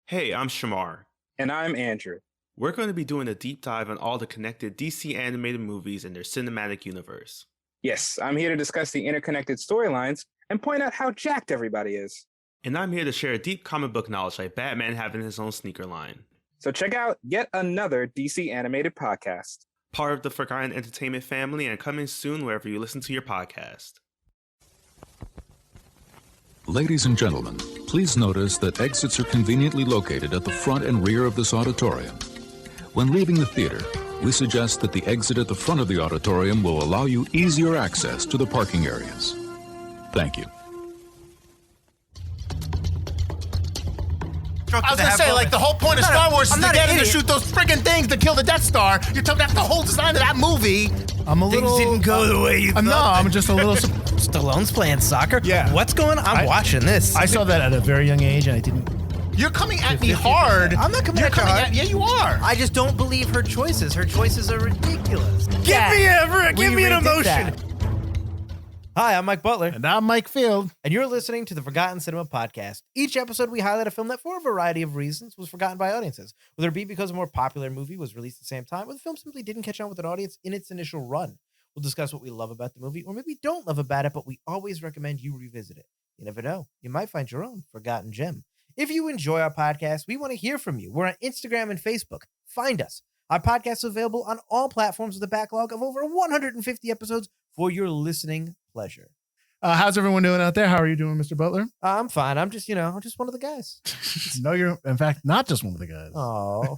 Hey, I'm Shamar. And I'm Andrew. We're going to be doing a deep dive on all the connected DC animated movies and their cinematic universe. Yes, I'm here to discuss the interconnected storylines and point out how jacked everybody is. And I'm here to share deep comic book knowledge like Batman having his own sneaker line. So check out yet another DC animated podcast. Part of the Forgotten Entertainment family and coming soon wherever you listen to your podcast. Ladies and gentlemen, please notice that exits are conveniently located at the front and rear of this auditorium. When leaving the theater, we suggest that the exit at the front of the auditorium will allow you easier access to the parking areas. Thank you. I was gonna say, like, the whole point of Star Wars is to get him to shoot those friggin' things to kill the Death Star. You're talking about the whole design of that movie. I'm a little. Things didn't go the way you thought. No, I'm just a little. Stallone's playing soccer. Yeah. What's going on? I'm watching this. I saw that at a very young age, and I didn't. You're coming at me hard. I'm not coming at you hard. Yeah, you are. I just don't believe her choices. Her choices are ridiculous. Give me an emotion. Hi, I'm Mike Butler. And I'm Mike Field. And you're listening to the Forgotten Cinema Podcast. Each episode, we highlight a film that, for a variety of reasons, was forgotten by audiences. Whether it be because a more popular movie was released at the same time, or the film simply didn't catch on with an audience in its initial run. We'll discuss what we love about the movie, or maybe don't love about it, but we always recommend you revisit it. You never know. You might find your own forgotten gem. If you enjoy our podcast, we want to hear from you. We're on Instagram and Facebook. Find us. Our podcast is available on all platforms with a backlog of over 150 episodes for your listening pleasure. How's everyone doing out there? How are you doing, Mr. Butler? I'm fine. I'm just one of the guys. No, you're, in fact, not just one of the guys. Oh.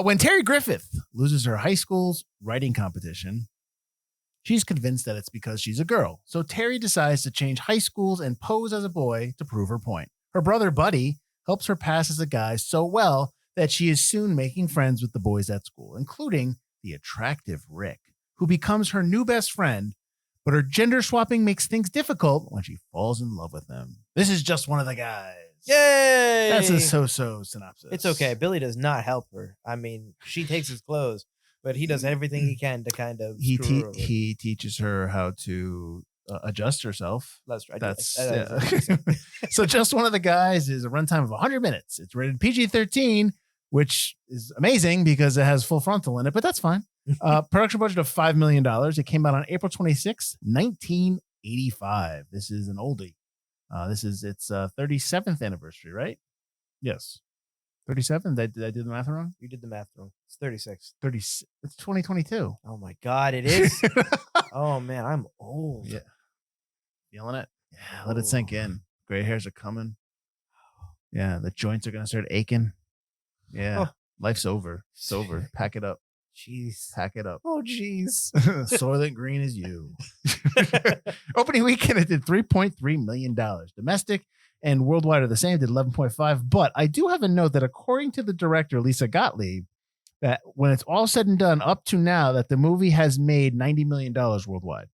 When Terry Griffith loses her high school's writing competition, she's convinced that it's because she's a girl. So Terry decides to change high schools and pose as a boy to prove her point. Her brother, Buddy, helps her pass as a guy so well that she is soon making friends with the boys at school, including the attractive Rick, who becomes her new best friend. But her gender swapping makes things difficult when she falls in love with him. This is just one of the guys. Yay! That's a so-so synopsis. It's okay. Billy does not help her. I mean, she takes his clothes, but he does everything he can to kind of screw her over. He teaches her how to adjust herself. That's right. That's So just one of the guys is a runtime of 100 minutes. It's rated PG-13, which is amazing because it has full frontal in it, but that's fine. Production budget of $5 million. It came out on April 26, 1985. This is an oldie. This is its 37th anniversary, right? Yes. 37? Did I do the math wrong? You did the math wrong. It's 36. 30. It's 2022. Oh my God, it is. Oh man, I'm old. Yeah. Feeling it? Yeah, let it sink in. Gray hairs are coming. Yeah, the joints are going to start aching. Yeah. Oh. Life's over. It's over. Pack it up. Jeez. Pack it up. Oh, jeez. Soylent Green is you. Opening weekend, it did $3.3 million. Domestic and worldwide are the same, did 11.5. But I do have a note that according to the director, Lisa Gottlieb, that when it's all said and done up to now, that the movie has made $90 million worldwide.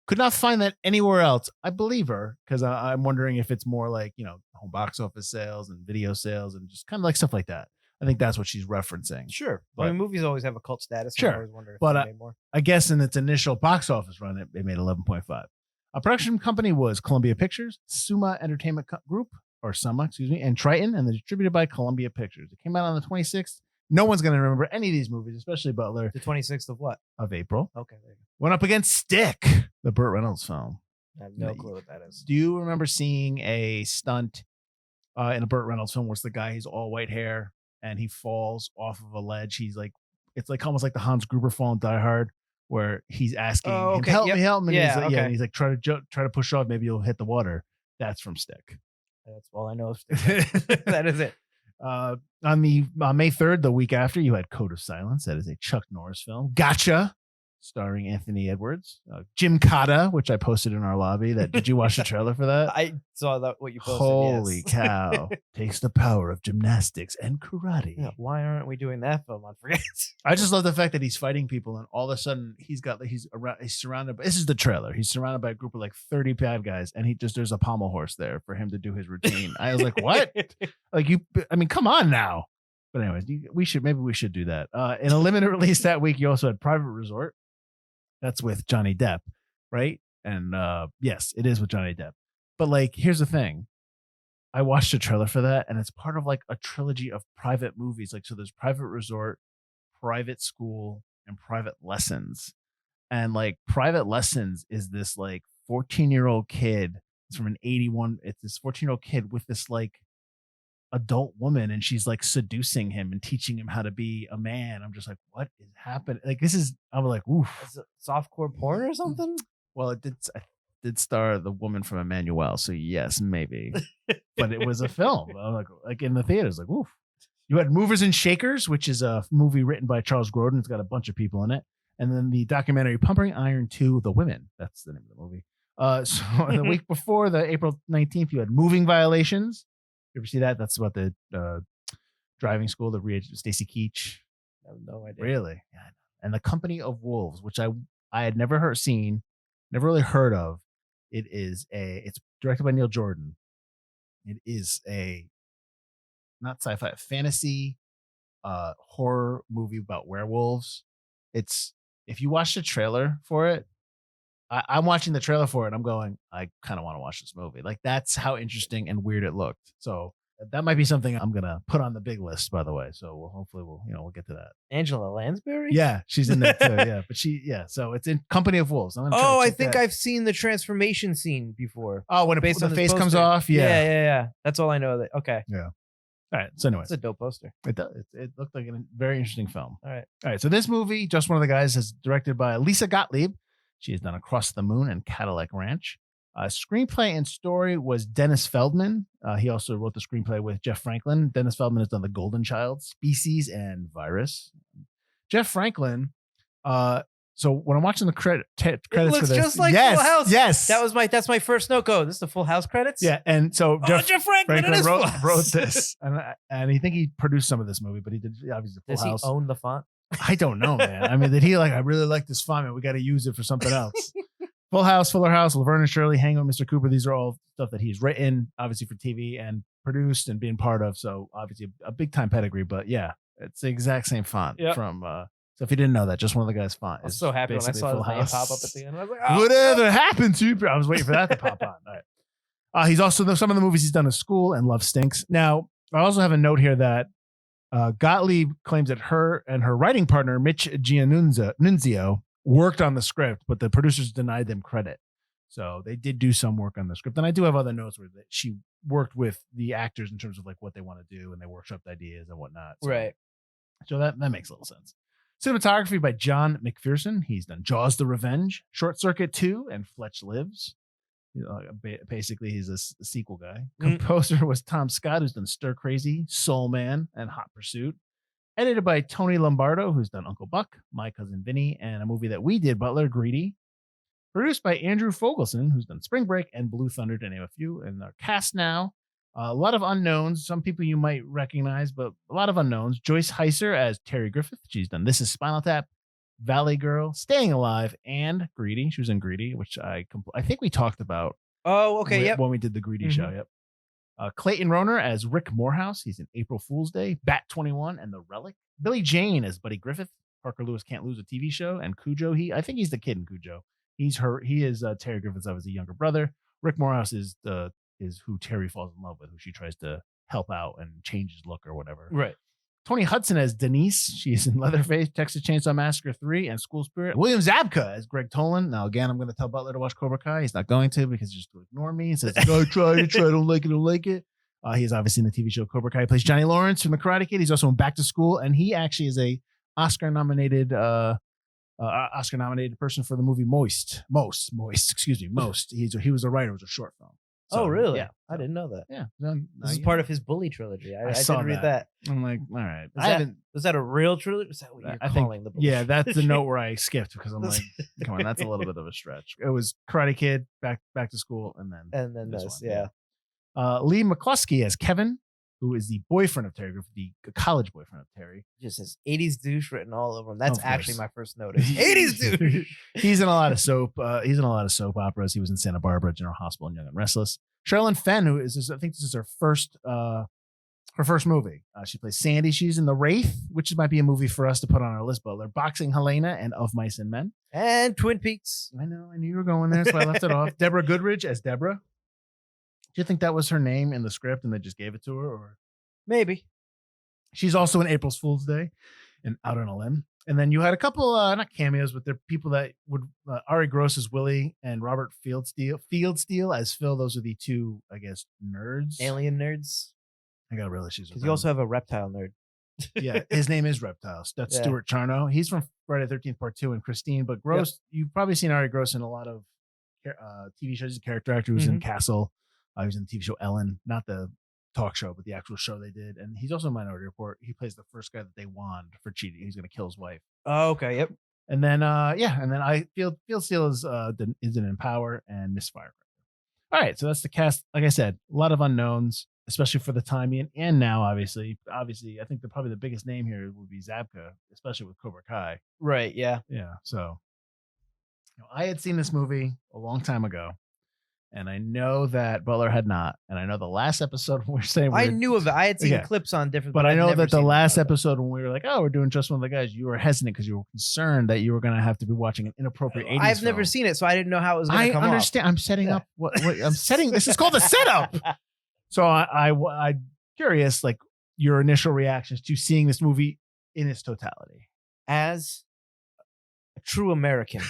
Could not find that anywhere else. I believe her because I'm wondering if it's more like, home box office sales and video sales and just kind of like stuff like that. I think that's what she's referencing. Sure. But, I mean, movies always have a cult status. Sure. I always wonder if but they made more. I guess in its initial box office run, it made 11.5. A production company was Columbia Pictures, Suma Entertainment Group, or Suma, and Triton, and they're distributed by Columbia Pictures. It came out on the 26th. No one's going to remember any of these movies, especially Butler. The 26th of what? Of April. Okay. There you go. Went up against Stick, the Burt Reynolds film. I have no clue what that is. Do you remember seeing a stunt in a Burt Reynolds film where it's the guy, he's all white hair, and he falls off of a ledge? He's like, it's like almost like the Hans Gruber fall in Die Hard, where he's asking him, help me, help me. And and he's like, try to push off, maybe you'll hit the water. That's from Stick. That's all I know of Stick. That is it. On May 3rd, the week after, you had Code of Silence. That is a Chuck Norris film. Gotcha, starring Anthony Edwards. Jim Cotta, which I posted in our lobby. Did you watch the trailer for that? I saw that what you posted. Holy cow! Takes the power of gymnastics and karate. Yeah, why aren't we doing that film on Forget? I just love the fact that he's fighting people, and all of a sudden he's surrounded by. This is the trailer. He's surrounded by a group of like 30 bad guys, and there's a pommel horse there for him to do his routine. I was like, what? Come on now. But anyways, we should do that. In a limited release that week, you also had Private Resort. That's with Johnny Depp, right? And yes, it is with Johnny Depp. But like, here's the thing. I watched a trailer for that, and it's part of like a trilogy of private movies. Like, so there's Private Resort, Private School, and Private Lessons. And like Private Lessons is this like 14-year-old kid. It's from an 81. It's this 14-year-old kid with this like adult woman, and she's like seducing him and teaching him how to be a man. I'm just like, what is happening? Like, this is, I'm like, oof. Is it softcore porn or something? Well, I did star the woman from Emmanuel, so yes, maybe. But it was a film. I'm like in the theaters, like, oof. You had Movers and Shakers, which is a movie written by Charles Grodin. It's got a bunch of people in it. And then the documentary Pumping Iron 2, The Women. That's the name of the movie. So the week before, the April 19th, you had Moving Violations. You ever see that? That's about the driving school, the Stacy Keach. I have no idea. Really? Yeah. And The Company of Wolves, which I had never seen, never really heard of. It's directed by Neil Jordan. It is a not sci-fi, fantasy horror movie about werewolves. It's, if you watch the trailer for it, I'm watching the trailer for it and I'm going, I kind of want to watch this movie. Like, that's how interesting and weird it looked. So that might be something I'm gonna put on the big list, by the way. So hopefully we'll get to that. Angela Lansbury? Yeah, she's in there too. Yeah, but so it's in Company of Wolves. I think I've seen the transformation scene before. Oh, when based the on this face comes poster. off. Yeah. That's all I know. Okay. Yeah. All right. So anyways, It's a dope poster. it looked like a very interesting film. All right. All right. So this movie, Just One of the Guys, is directed by Lisa Gottlieb. She has done Across the Moon and Cadillac Ranch. Screenplay and story was Dennis Feldman. He also wrote the screenplay with Jeff Franklin. Dennis Feldman has done The Golden Child, Species, and Virus. Jeff Franklin. So when I'm watching the credits It looks for this, just like yes, Full House. Yes, That's my first note. Go. This is the Full House credits. Yeah, and so Jeff Franklin wrote this, and I think he produced some of this movie, but he did obviously Full Does House. he own the font? I don't know, man. I mean, did he I really like this font, man. We got to use it for something else. Full House, Fuller House, Laverne and Shirley, Hang with Mr. Cooper. These are all stuff that he's written, obviously for TV and produced and being part of. So obviously a big time pedigree. But yeah, it's the exact same font from. So if you didn't know that, Just One of the Guys' font. I was so happy when I saw Full the name House. pop up at the end. I was like, oh, Whatever happened to you? I was waiting for that to pop on. All right. He's also some of the movies he's done is School and Love Stinks. Now I also have a note here that Gottlieb claims that her and her writing partner Mitch Giannunzio worked on the script, but the producers denied them credit. So they did do some work on the script, and I do have other notes where she worked with the actors in terms of like what they want to do, and they workshopped ideas and whatnot. So, right. So that makes a little sense. Cinematography by John Mcpherson. He's done Jaws: The Revenge, Short Circuit 2, and Fletch Lives. Basically, he's a sequel guy. Composer was Tom Scott, who's done Stir Crazy, Soul Man, and Hot Pursuit. Edited by Tony Lombardo, who's done Uncle Buck, My Cousin Vinny, and a movie that we did, Butler, Greedy. Produced by Andrew Fogelson, who's done Spring Break and Blue Thunder, to name a few. And our cast now, a lot of unknowns. Some people you might recognize, but a lot of unknowns. Joyce Hyser as Terry Griffith. She's done This Is Spinal Tap, Valley Girl, Staying Alive, and Greedy. She was in Greedy, which I think we talked about. Oh, okay. Yep. When we did the Greedy show. Yep. Clayton Rohner as Rick Morehouse. He's in April Fool's Day, Bat 21, and The Relic. Billy Jane as Buddy Griffith. Parker Lewis Can't Lose, a TV show. And Cujo. I think he's the kid in Cujo. He is Terry Griffith's obviously younger brother. Rick Morehouse is who Terry falls in love with, who she tries to help out and change his look or whatever. Right. Tony Hudson as Denise. She's in Leatherface, Texas Chainsaw Massacre 3, and School Spirit. William Zabka as Greg Tolan. Now, again, I'm going to tell Butler to watch Cobra Kai. He's not going to because he's just going to ignore me. He says, go try, don't like it. He is obviously in the TV show Cobra Kai. He plays Johnny Lawrence from The Karate Kid. He's also in Back to School, and he actually is a Oscar-nominated person for the movie Most. He was a writer. It was a short film. So, oh, really? Yeah. I didn't know that. Yeah. This is part of his Bully trilogy. I didn't read that. I'm like, all right. Was that a real trilogy? Is that what you're calling the Bully? Yeah, that's the note where I skipped because I'm like, come on, that's a little bit of a stretch. It was Karate Kid, Back to School, and then this one. Yeah. Lee Mccluskey as Kevin, who is the boyfriend of Terry Griffith, the college boyfriend of Terry. Just says 80s douche written all over him. That's actually my first note. 80s douche. He's in a lot of soap. He's in a lot of soap operas. He was in Santa Barbara, General Hospital, and Young and Restless. Cherylin Fenn, I think this is her first movie. She plays Sandy. She's in The Wraith, which might be a movie for us to put on our list. Butler, Boxing Helena, and Of Mice and Men, and Twin Peaks. I know. I knew you were going there, so I left it off. Deborah Goodrich as Deborah. Do you think that was her name in the script and they just gave it to her? Or Maybe. she's also in April's Fool's Day and Out on a Limb. And then you had a couple, not cameos, but they're people that would, Ari Gross as Willie and Robert Fieldsteel as Phil. Those are the two, I guess, nerds. Alien nerds. I got real issues with Because you also have a reptile nerd. yeah, his name is Reptile. That's Yeah. Stuart Charno. He's from Friday the 13th Part 2 and Christine. But Gross, you've probably seen Ari Gross in a lot of TV shows. He's a character actor who's in Castle. He was in the TV show Ellen, not the talk show, but the actual show they did. And he's also in Minority Report. He plays the first guy that they wand for cheating. He's going to kill his wife. Oh, okay. Yep. And then, and then Fieldsteel is an Empower and Miss Firecracker. All right, so that's the cast. Like I said, a lot of unknowns, especially for the timing, and now obviously, I think probably the biggest name here would be Zabka, especially with Cobra Kai. Right. Yeah. Yeah. So, I had seen this movie a long time ago, and I know that Butler had not. And I know the last episode when we were saying I knew of it. I had seen clips on different, but I know I'd never that the seen last it. episode when we were like, "Oh, we're doing Just One of the Guys," you were hesitant because you were concerned that you were going to have to be watching an inappropriate 80s I've never film. seen it, so I didn't know how it was going to come I understand. I'm setting up what I'm setting. This is called a setup. So I'm curious, like your initial reactions to seeing this movie in its totality. As a true American,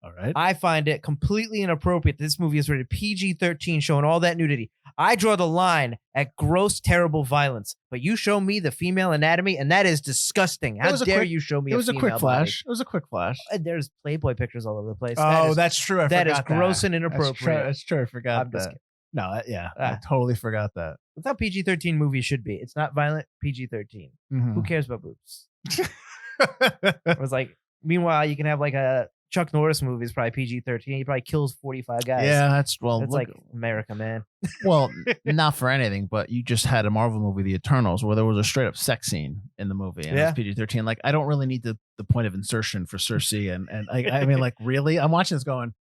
All right. I find it completely inappropriate that this movie is rated PG-13, showing all that nudity. I draw the line at gross, terrible violence, but you show me the female anatomy, and that is disgusting. How dare you show me? It was a quick female flash. body? It was a quick flash. There's Playboy pictures all over the place. Oh, that's true. That is gross and inappropriate. That's true. I forgot I'm just that. kidding. No, I totally forgot that. That's how PG-13 movies should be. It's not violent. PG-13. Mhm. Who cares about boobs? It was like, meanwhile, you can have like a Chuck Norris movie is probably PG-13. He probably kills 45 guys. Yeah, It's look, like America, man. well, not for anything, but you just had a Marvel movie, The Eternals, where there was a straight up sex scene in the movie, and Yeah. it's PG-13. Like, I don't really need the point of insertion for Cersei, and I mean, like, really, I'm watching this going,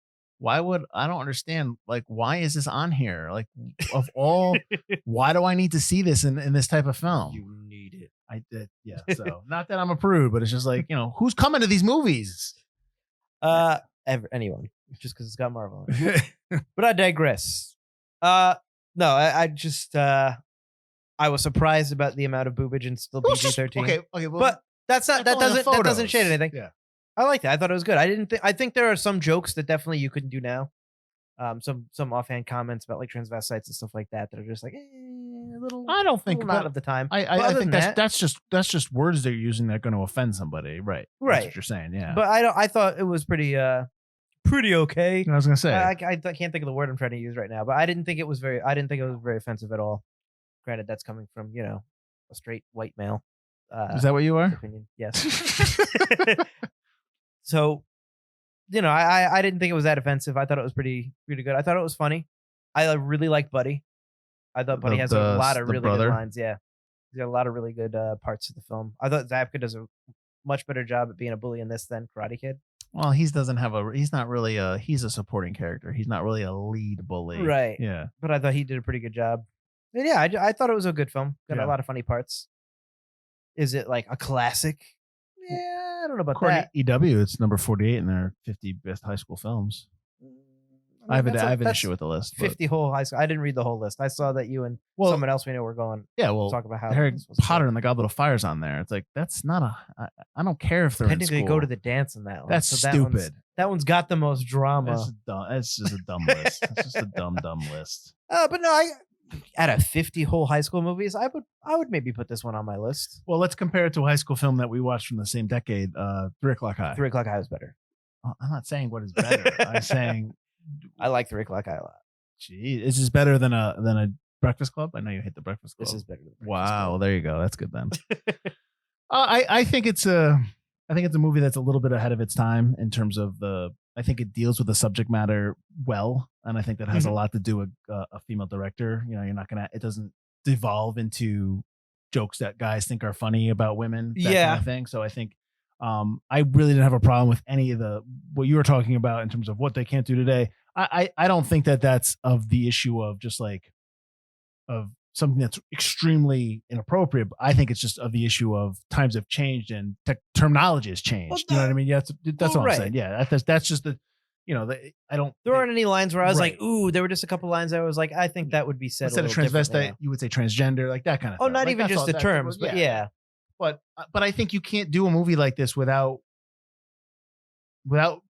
I don't understand, like, why is this on here? Like, of all, why do I need to see this in this type of film? You need it. I did, yeah. So, not that I'm a prude, but it's just like, who's coming to these movies? Anyone, just because it's got Marvel in it. But I digress. No, I just I was surprised about the amount of boobage and still PG-13. Okay, well, but that doesn't shade anything. Yeah. I liked it. I thought it was good. I think there are some jokes that definitely you couldn't do now. Some offhand comments about like transvestites and stuff like that are just like a little. I don't think not of the time. I think that's just words they're using that are going to offend somebody, right? Right. That's what you're saying, yeah. But I thought it was pretty okay. I was going to say, I can't think of the word I'm trying to use right now, but I didn't think it was very offensive at all. Granted, that's coming from a straight white male. Is that what you are? Opinion, yes. So, I didn't think it was that offensive. I thought it was pretty good. I thought it was funny. I really liked Buddy. I thought Buddy has a lot of really good lines. Yeah, he's got a lot of really good parts of the film. I thought Zabka does a much better job at being a bully in this than Karate Kid. Well, he's not really he's a supporting character. He's not really a lead bully. Right. Yeah. But I thought he did a pretty good job. And yeah, I thought it was a good film. Got a lot of funny parts. Is it like a classic? Yeah, I don't know about that. EW, it's number 48 in their 50 best high school films. I have an issue with the list. 50 whole high school. I didn't read the whole list. I saw that you and someone else we know were going. Yeah, well, talk about how Harry Potter and the Goblet of Fire's on there. It's like that's not I don't care if they're in school. Technically, go to the dance in that one. That's so stupid. That one's got the most drama. That's just a dumb list. It's just a dumb list. But no, out of 50 whole high school movies, I would maybe put this one on my list. Well, let's compare it to a high school film that we watched from the same decade, 3 O'Clock High. 3 O'Clock High was better. I'm not saying what is better. I'm saying I like 3 O'Clock High a lot. Gee, is this better than a Breakfast Club? I know you hate the Breakfast Club. This is better than Breakfast Wow, Club. well, there you go. That's good then. I think it's a movie that's a little bit ahead of its time in terms of I think it deals with the subject matter well, and I think that has a lot to do with a female director. You're not gonna. It doesn't devolve into jokes that guys think are funny about women. That kind of thing. So I think I really didn't have a problem with any of what you were talking about in terms of what they can't do today. I don't think that that's of the issue of just like of something that's extremely inappropriate. But I think it's just of the issue of times have changed and terminology has changed. You know what I mean? Yeah, that's what I'm saying. Yeah, that's just I don't. There aren't any lines where I was Right. like, ooh, there were just a couple lines I was like, I think that would be said Instead a of little differently transvestite, now. you would say transgender, like that kind of Oh, stuff. not Like, even that's just all- the that- terms, but yeah. But I think you can't do a movie like this without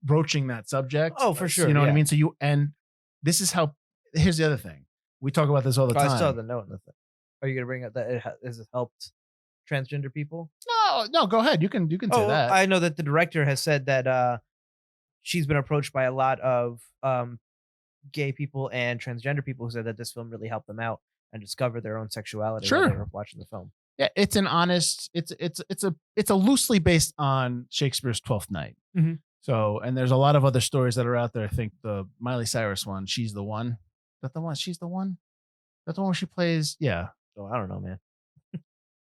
broaching that subject. Oh, for sure, You know what I yeah. mean? So this is how. Here's the other thing. We talk about this all the Oh, time. I still have the note in the thing. Are you going to bring up that has it helped transgender people? No, go ahead. You can say that. I know that the director has said that she's been approached by a lot of gay people and transgender people who said that this film really helped them out and discover their own sexuality while Sure. they were watching the film. Yeah, it's an honest. It's a loosely based on Shakespeare's Twelfth Night. Mhm. So, and there's a lot of other stories that are out there. I think the Miley Cyrus one, She's the One. Is that the one? She's the one. That's the one where she plays. Yeah, So I don't know, man.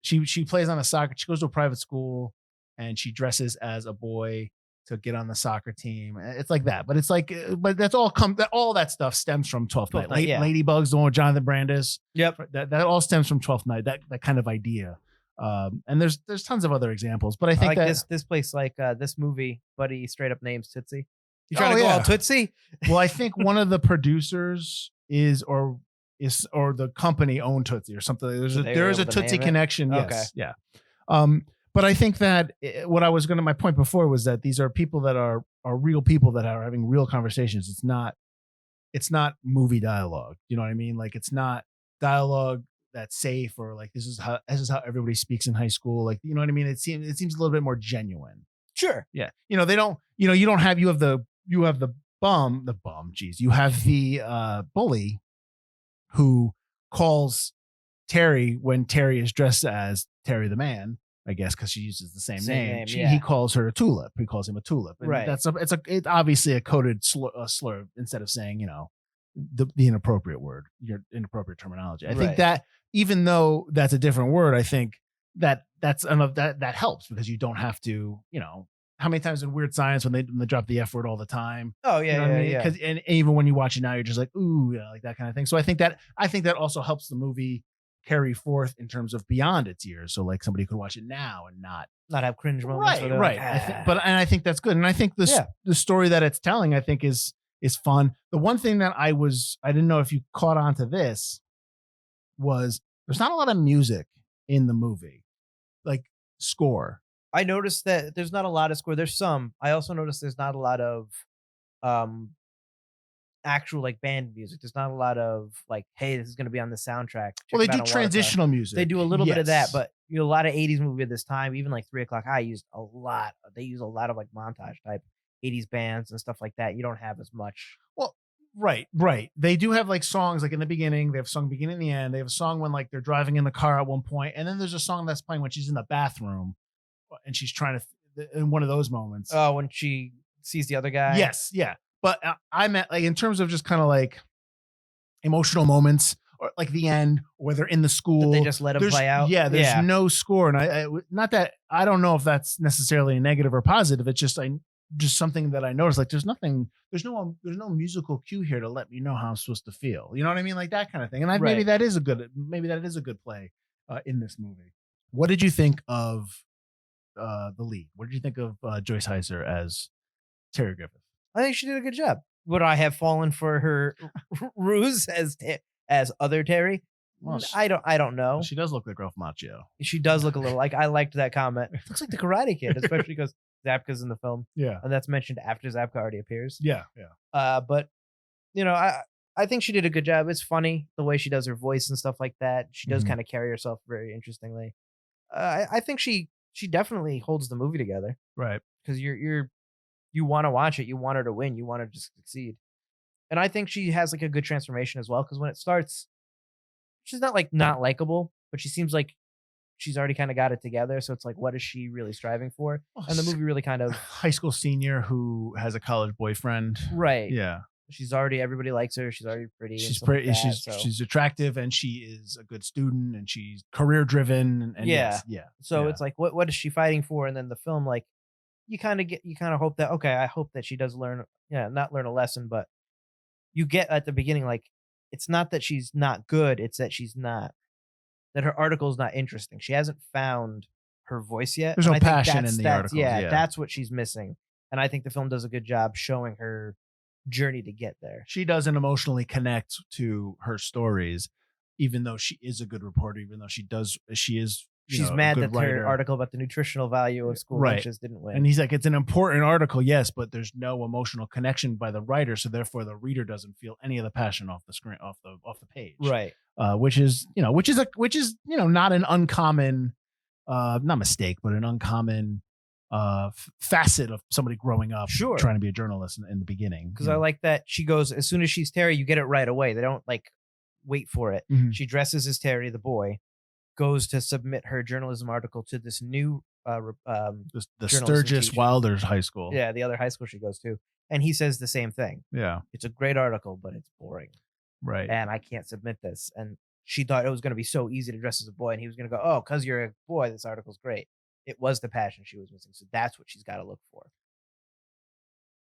she plays on a soccer. She goes to a private school, and she dresses as a boy to get on the soccer team. It's like that, but it's like, but that's all all that stuff stems from Twelfth Night. Night, yeah. Ladybugs, the one with Jonathan Brandis. Yep. That all stems from Twelfth Night. That kind of idea. And there's tons of other examples, but I think like that this place, like this movie, but he straight up names Tootsie. You Oh, trying to go yeah. all Tootsie? well, I think one of the producers is the company owned Tootsie or something. They There were is a able to Tootsie name it? connection. Yes. Okay. Yeah. But I think that my point before was that these are people that are real people that are having real conversations. It's not movie dialogue. You know what I mean? Like, it's not dialogue that's safe, or like this is how everybody speaks in high school. Like, you know what I mean? It seems a little bit more genuine. Sure. Yeah. They don't, you have the bum. Geez. You have the bully who calls Terry when Terry is dressed as Terry the Man, I guess, because she uses the same name. yeah. He calls her a tulip. He calls him a tulip. And Right. It's obviously a coded slur instead of saying, the inappropriate word, your inappropriate terminology. I think Right. that even though that's a different word, I think that's enough that helps, because you don't have to, how many times in Weird Science when they drop the F word all the time. Oh You yeah, know what I mean? yeah. 'Cause- and even when you watch it now, you're just like, ooh, yeah, like that kind of thing. So I think that also helps the movie carry forth in terms of beyond its years. So like somebody could watch it now and not Not have cringe moments. where they're right. Like, I think that's good. And I think the story that it's telling, I think is fun. The one thing that I didn't know if you caught on to this was there's not a lot of music in the movie, like score. I noticed that there's not a lot of score. There's some. I also noticed there's not a lot of actual like band music. There's not a lot of like, hey, this is going to be on the soundtrack. Well, they Check it do out on Waterfront. transitional music. They do a little bit of that, Yes. but a lot of 80s movie at this time, even like 3 o'clock high used a lot. They use a lot of like montage type 80s bands and stuff like that. You don't have as much. Well, right. They do have like songs like in the beginning. They have a song beginning and the end. They have a song when like they're driving in the car at one point, and then there's a song that's playing when she's in the bathroom, and she's trying to in one of those moments. Oh, when she sees the other guy. Yes, yeah. But I meant like in terms of just kind of like emotional moments, or like the end where they're in the school. They just let him There's- play out. Yeah, there's no score, and I not that I don't know if that's necessarily a negative or positive. It's just just something that I noticed. Like there's no musical cue here to let me know how I'm supposed to feel. You know what I mean? Like that kind of thing. And maybe Right. that is a good play in this movie. What did you think of the lead? What did you think of Joyce Hyser as Terry Griffith? I think she did a good job. Would I have fallen for her ruse as other Terry? Well, I don't know. She does look like Ralph Macchio. She does look a little like. I liked that comment. Looks like the Karate Kid, especially because Zabka's in the film, Yeah. and that's mentioned after Zabka already appears. Yeah. But I think she did a good job. It's funny the way she does her voice and stuff like that. She does Mhm. kind of carry herself very interestingly. I think she definitely holds the movie together Right. because you want to watch it. You want her to win. You want her to succeed. And I think she has like a good transformation as well, because when it starts, she's not like not likable, but she seems like she's already kind of got it together. So it's like, what is she really striving for? And the movie really kind of High school senior who has a college boyfriend. right. Yeah. She's already, everybody likes her. She's already pretty. and She's stuff like pretty. that, She's so. she's attractive, and she is a good student, and she's career driven. And Yeah. yes, yeah. So yeah. it's like, what is she fighting for? And then the film, like, you kind of hope that, okay, I hope that she does learn, not learn a lesson, but you get at the beginning, like, it's not that she's not good. It's that that her article is not interesting. She hasn't found her voice yet. There's and no I think passion in the articles, Yeah, yeah. that's what she's missing. And I think the film does a good job showing her journey to get there. She doesn't emotionally connect to her stories, even though she is a good reporter, even though she is. She's mad that her article about the nutritional value of school lunches didn't win. And he's like, it's an important article, yes, but there's no emotional connection by the writer, so therefore the reader doesn't feel any of the passion off the screen, off the page. Right. Which is not an uncommon, not mistake, but an uncommon facet of somebody growing up, trying to be a journalist in the beginning. Because I like that she goes, as soon as she's Terry, you get it right away. They don't like wait for it. Mm-hmm. She dresses as Terry, the boy, goes to submit her journalism article to this new the Sturgis teacher. Wilders High School. Yeah, the other high school she goes to. And he says the same thing. Yeah. It's a great article, but it's boring. Right. And I can't submit this. And she thought it was going to be so easy to dress as a boy. And he was going to go, oh, because you're a boy, this article's great. It was the passion she was missing. So that's what she's got to look for.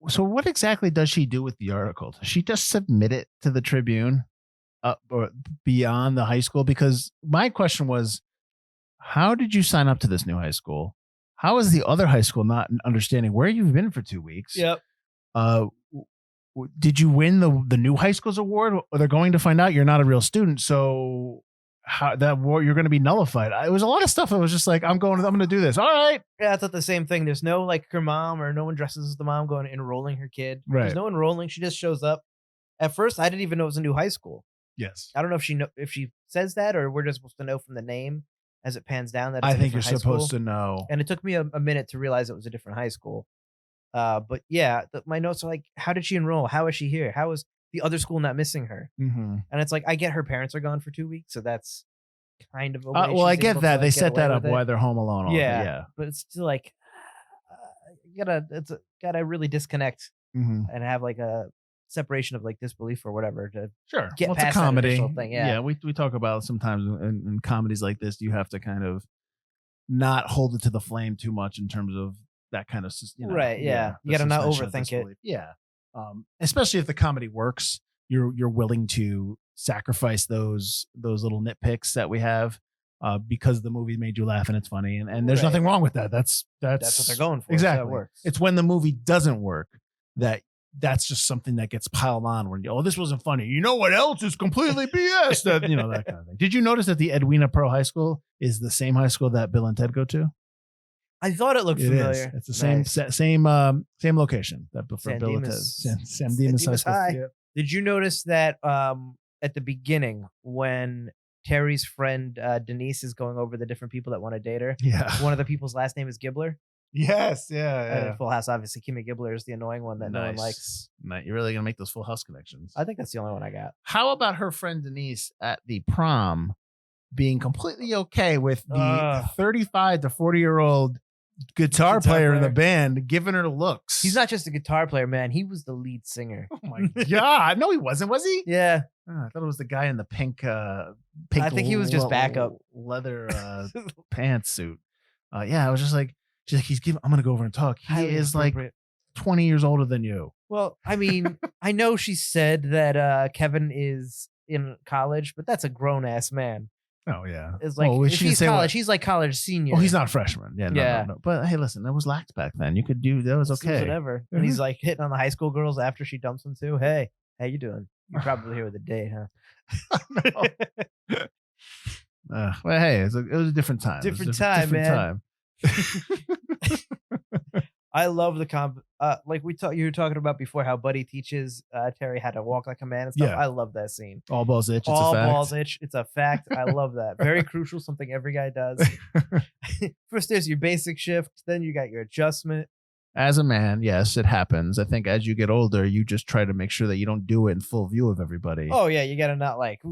So what exactly does she do with the article? Does she just submit it to the Tribune or beyond the high school? Because my question was, how did you sign up to this new high school? How is the other high school not understanding where you've been for 2 weeks? Yep. Did you win the new high school's award? Or they're going to find out you're not a real student. So how that you're going to be nullified. It was a lot of stuff. I was just like, I'm going to do this. All right. Yeah, I thought the same thing. There's no like her mom or no one dresses as the mom going enrolling her kid. Right. There's no enrolling. She just shows up. At first, I didn't even know it was a new high school. Yes. I don't know if she says that or we're just supposed to know from the name as it pans down that it's I a think you're different high supposed school. to know. And it took me a minute to realize it was a different high school. But yeah, my notes are like, how did she enroll? How is she here? How is the other school not missing her? Mm-hmm. And it's like, I get her parents are gone for 2 weeks, so that's kind of a way well, I she's get able that. to, They like, set get away that up with it. while they're home alone. Yeah. But it's still like, you gotta really disconnect Mm-hmm. and have like a separation of like disbelief or whatever to Sure. get Well, it's past a that comedy. initial thing. Yeah. We talk about sometimes in comedies like this, you have to kind of not hold it to the flame too much in terms of that kind of, Right. Yeah. You gotta not overthink it. Yeah. Especially if the comedy works, you're willing to sacrifice those little nitpicks that we have because the movie made you laugh and it's funny and there's nothing wrong with that. That's what they're going for. Exactly. So it works. It's when the movie doesn't work that's just something that gets piled on when this wasn't funny. You know what else is completely BS? That that kind of thing. Did you notice that the Edwina Pearl High School is the same high school that Bill and Ted go to? I thought it looked familiar. It's the same location that for San Bill and Ted. Dimas. San Dimas High School. High. Yeah. Did you notice that at the beginning when Terry's friend Denise is going over the different people that want to date her? Yeah. One of the people's last name is Gibbler. Yes. And Yeah. in Full House, obviously, Kimmy Gibbler is the annoying one that no one likes. You're really gonna make those Full House connections. I think that's the only one I got. How about her friend Denise at the prom being completely okay with the 35 to 40-year-old guitar player in the band giving her looks? He's not just a guitar player, man. He was the lead singer. Oh my god! No, he wasn't. Was he? Yeah. I thought it was the guy in the pink. I think he was just backup leather pantsuit. Yeah, I was just like, she's like, I'm gonna go over and talk. He is like 20 years older than you. Well, I mean, I know she said that Kevin is in college, but that's a grown ass man. Oh yeah, It's like if he's college, he's like college senior. Oh, he's not a freshman. Yeah, no. But hey, listen, that was lax back then. You could do that. Was okay. Whatever. And he's like hitting on the high school girls after she dumps him too. Hey, how you doing? You're probably here with a date, huh? Well, hey, it was a different time. Different time. I love the like you were talking about before, how Buddy teaches Terry how to walk like a man and stuff. Yeah. I love that scene. All balls itch. All balls itch. It's a fact. I love that. Very crucial. Something every guy does. First, there's your basic shift. Then you got your adjustment. As a man, yes, it happens. I think as you get older, you just try to make sure that you don't do it in full view of everybody. Oh yeah, you gotta not like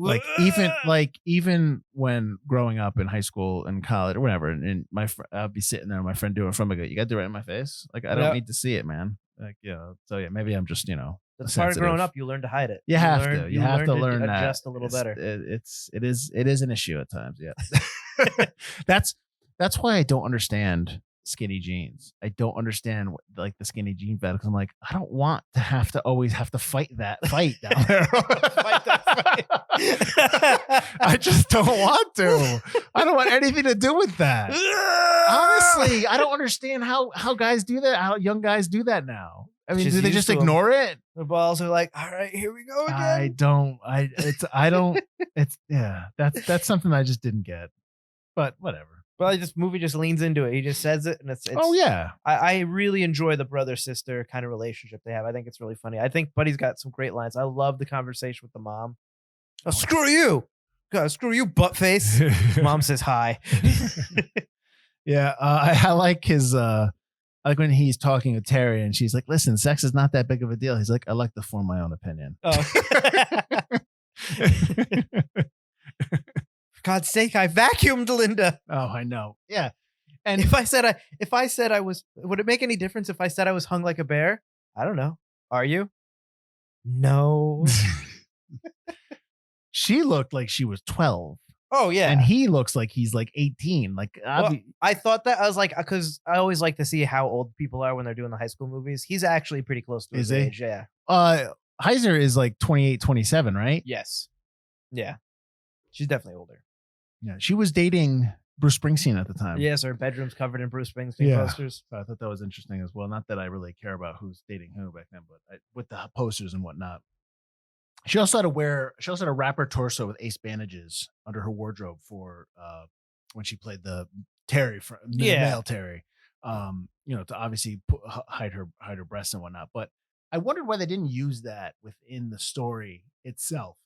even when growing up in high school and college or whatever, and I'll be sitting there, my friend doing it from me, you got to do it right in my face. Like I don't need to see it, man. Like so yeah, maybe I'm just That's part of growing up. You learn to hide it. You have to learn that. Adjust a little better. It is an issue at times. Yeah, that's why I don't understand skinny jeans. I don't understand like the skinny jean fad because I'm like, I don't want to always have to fight down there. Fight that fight. I just don't want to. I don't want anything to do with that. Honestly, I don't understand how guys do that, how young guys do that now. I mean, She's do they used just to 'em. ignore it? The balls are like, all right, here we go again. That's something I just didn't get, but whatever. Well, this movie just leans into it. He just says it, and it's Oh yeah. I really enjoy the brother-sister kind of relationship they have. I think it's really funny. I think Buddy's got some great lines. I love the conversation with the mom. Oh, screw you. God, screw you, butt face. Mom says hi. Yeah, I like his. I like when he's talking with Terry, and she's like, "Listen, sex is not that big of a deal." He's like, "I like to form my own opinion." Oh. For God's sake, I vacuumed, Linda. Oh, I know. Yeah, and If I said I was, would it make any difference if I said I was hung like a bear? I don't know. Are you? No. she looked like she was 12, Oh yeah. and he looks like he's like 18. Like, Well, I thought that I was like, because I always like to see how old people are when they're doing the high school movies. He's actually pretty close to his Is he? age. Yeah. Hyser is like 28, 27, right? Yes. Yeah. She's definitely older. Yeah, she was dating Bruce Springsteen at the time. Yes, her bedroom's covered in Bruce Springsteen Yeah. posters. So I thought that was interesting as well. Not that I really care about who's dating who back then, but with the posters and whatnot. She also had to wrap her torso with ace bandages under her wardrobe for when she played the Terry, male Terry. To obviously hide her breasts and whatnot. But I wondered why they didn't use that within the story itself.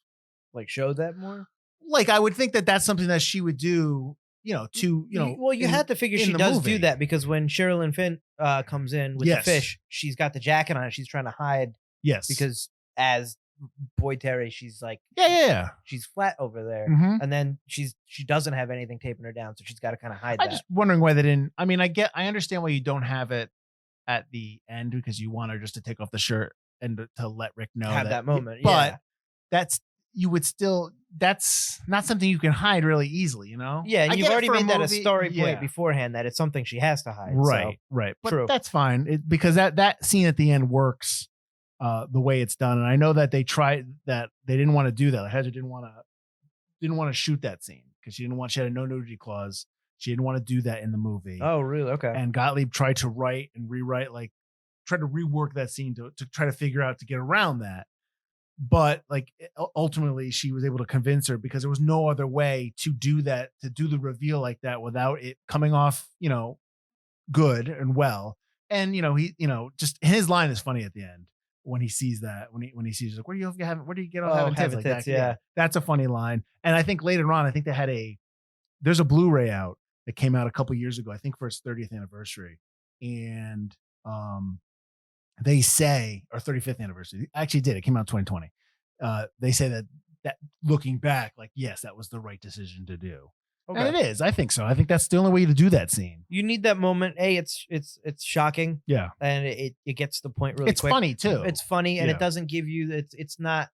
Like, showed that more? Like, I would think that that's something that she would do, Well, you had to figure in she the does movie. do that, because when Cherylin Fenn comes in with Yes. the fish, she's got the jacket on. She's trying to hide Yes. because as Boy Terry, she's like, yeah. she's flat over there. Mhm. And then she doesn't have anything taping her down, so she's got to kind of hide I'm that. just wondering why they didn't. I mean, I understand why you don't have it at the end, because you want her just to take off the shirt and to let Rick know Have that moment, But yeah. that's not something you can hide really easily, Yeah, and I you've get it already for made that a movie, story point yeah. beforehand that it's something she has to hide. Right, So. right. But True. that's fine because that scene at the end works the way it's done. And I know that they tried that. They didn't want to do that. Like, Heather didn't want to shoot that scene because she had a no nudity clause. She didn't want to do that in the movie. Oh, really? Okay. And Gottlieb tried to write and rewrite, tried to rework that scene to try to figure out to get around that. But ultimately she was able to convince her because there was no other way to do that, to do the reveal like that without it coming off, good and well. And, he, just his line is funny at the end when he sees that, when he sees like, where do you get on having tits? Like that? Yeah. That's a funny line. And I think later on, I think there's a Blu-ray out that came out a couple years ago, I think for its 30th anniversary. And, they say, or 35th anniversary, actually did. It came out in 2020. They say that looking back, yes, that was the right decision to do. Okay. And it is. I think so. I think that's the only way to do that scene. You need that moment. It's shocking. Yeah. And it gets to the point really quick. It's funny too. It's funny, and Yeah. it doesn't give you, it's not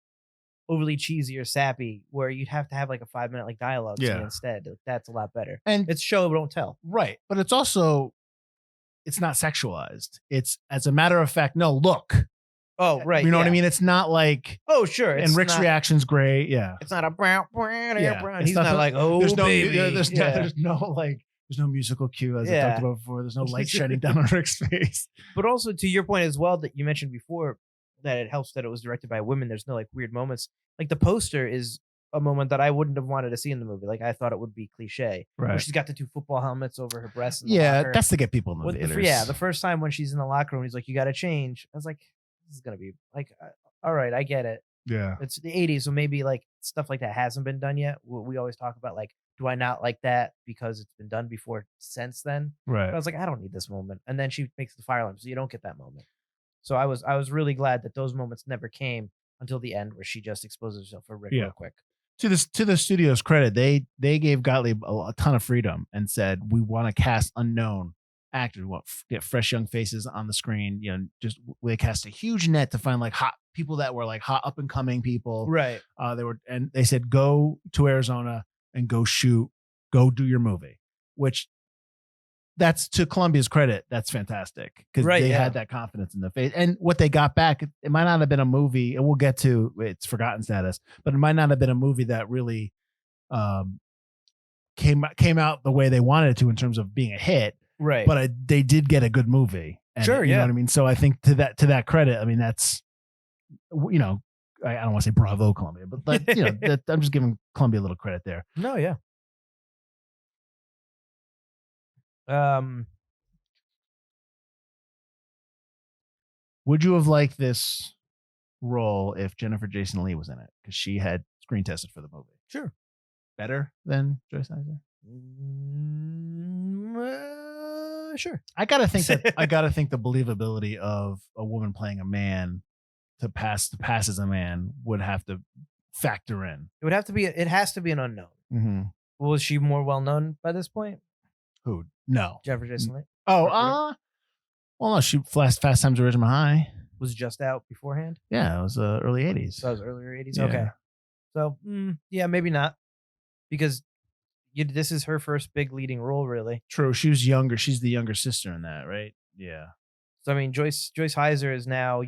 overly cheesy or sappy where you'd have to have a 5-minute dialogue scene instead. That's a lot better. And it's show, don't tell. Right. But it's also, it's not sexualized. It's, as a matter of fact, no, look. Oh, right. You know what I mean? It's not like, oh, sure. And Rick's reaction's great. Yeah. It's not a brown. Yeah. He's not like, oh, there's baby. There's no musical cue as I talked about before. There's no light shining down on Rick's face. But also to your point as well that you mentioned before, that it helps that it was directed by women. There's no weird moments. The poster is a moment that I wouldn't have wanted to see in the movie. I thought it would be cliche. Right. Where she's got the 2 football helmets over her breasts. In the locker. That's to get people in the theaters. The first time when she's in the locker room, he's like, you got to change. I was like, this is going to be all right, I get it. Yeah. It's the 80s, so maybe stuff like that hasn't been done yet. We always talk about do I not like that because it's been done before since then? Right. But I was like, I don't need this moment. And then she makes the fire alarm, so you don't get that moment. So I was really glad that those moments never came until the end where she just exposes herself for Rick real quick. To the studio's credit, they gave Gottlieb a ton of freedom and said, we want to cast unknown actors. We want get fresh young faces on the screen. Just they cast a huge net to find hot people that were hot up and coming people. Right. They said, go to Arizona and go shoot, go do your movie, which that's to Columbia's credit. That's fantastic because they had that confidence in the face. And what they got back, it might not have been a movie, and we'll get to its forgotten status, but it might not have been a movie that really came out the way they wanted it to in terms of being a hit. Right. But they did get a good movie. And, Sure, you know yeah. what I mean? So I think to that credit, I mean, that's, you know, I don't want to say bravo Columbia, but you know, I'm just giving Columbia a little credit there. No, yeah. Would you have liked this role if Jennifer Jason Leigh was in it? Because she had screen tested for the movie. Sure. Better than Joyce Hyser? Sure. I gotta think the believability of a woman playing a man to pass as a man would have to factor in. It has to be an unknown. Mm-hmm. Was she more well known by this point? Who? No. Jennifer Jason Leigh Oh, well, no, she Fast Times at Ridgemont High. was just out beforehand. Yeah, it was early 80s. So it was earlier 80s. Yeah. Okay. So yeah, maybe not, because this is her first big leading role, really. True. She was younger. She's the younger sister in that, right? Yeah. So I mean, Joyce Hyser is now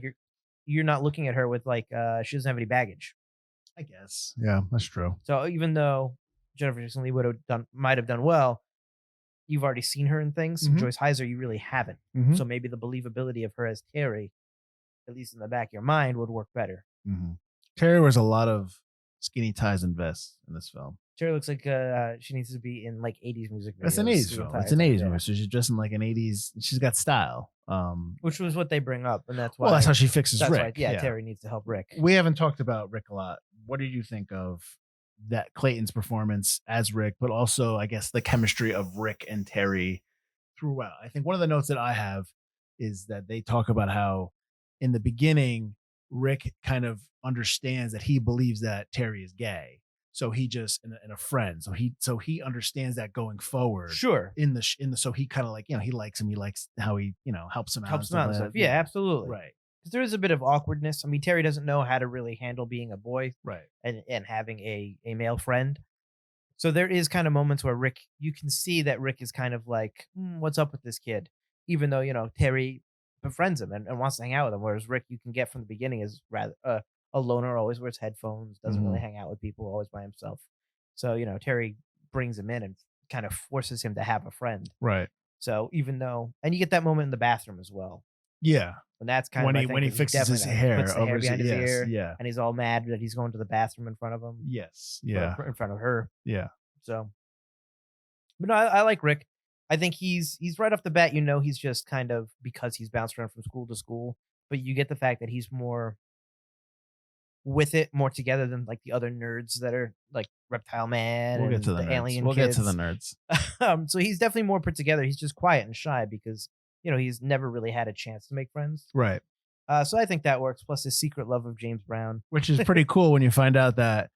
you're not looking at her with like she doesn't have any baggage. I guess. Yeah, that's true. So even though Jennifer Jason Leigh might have done well, you've already seen her in things. Mhm. Joyce Hyser, you really haven't. Mhm. So maybe the believability of her as Terry, at least in the back of your mind, would work better. Mm-hmm. Terry wears a lot of skinny ties and vests in this film. Terry looks like she needs to be in like 80s music videos. That's an 80s film. It's an 80s movie, so she's dressing like an 80s. She's got style. Which was what they bring up, and that's why. Well, that's how she fixes that's Rick. why, Terry needs to help Rick. We haven't talked about Rick a lot. What did you think of that Clayton's performance as Rick, but also, I guess, the chemistry of Rick and Terry throughout? I think one of the notes that I have is that they talk about how in the beginning, Rick kind of understands that he believes that Terry is gay. So he just and a friend. So he understands that going forward. Sure. So he kind of like, you know, he likes him. He likes how he, you know, helps him out. Helps him out and stuff. Yeah, absolutely. Right. Because there is a bit of awkwardness. I mean, Terry doesn't know how to really handle being a boy, Right. and having a male friend. So there is kind of moments where Rick, you can see that Rick is kind of like, what's up with this kid? Even though, you know, Terry befriends him and wants to hang out with him. Whereas Rick, you can get from the beginning, is rather a loner, always wears headphones, doesn't really hang out with people, always by himself. So, you know, Terry brings him in and kind of forces him to have a friend. Right. So even though, and you get that moment in the bathroom as well. Yeah. And that's kind when of he fixes his hair, puts the hair behind his ear, yeah, and he's all mad that he's going to the bathroom in front of him. yes, yeah, in front of her. yeah. So, but no, I like Rick. I think he's right off the bat. You know, he's just kind of, because he's bounced around from school to school, but you get the fact that he's more with it, more together than like the other nerds that are like Reptile Man. We'll and get to the nerds. alien. We'll kids. get to the nerds. So he's definitely more put together. He's just quiet and shy because, you know, he's never really had a chance to make friends. Right. So I think that works. Plus his secret love of James Brown, Which is pretty cool when you find out that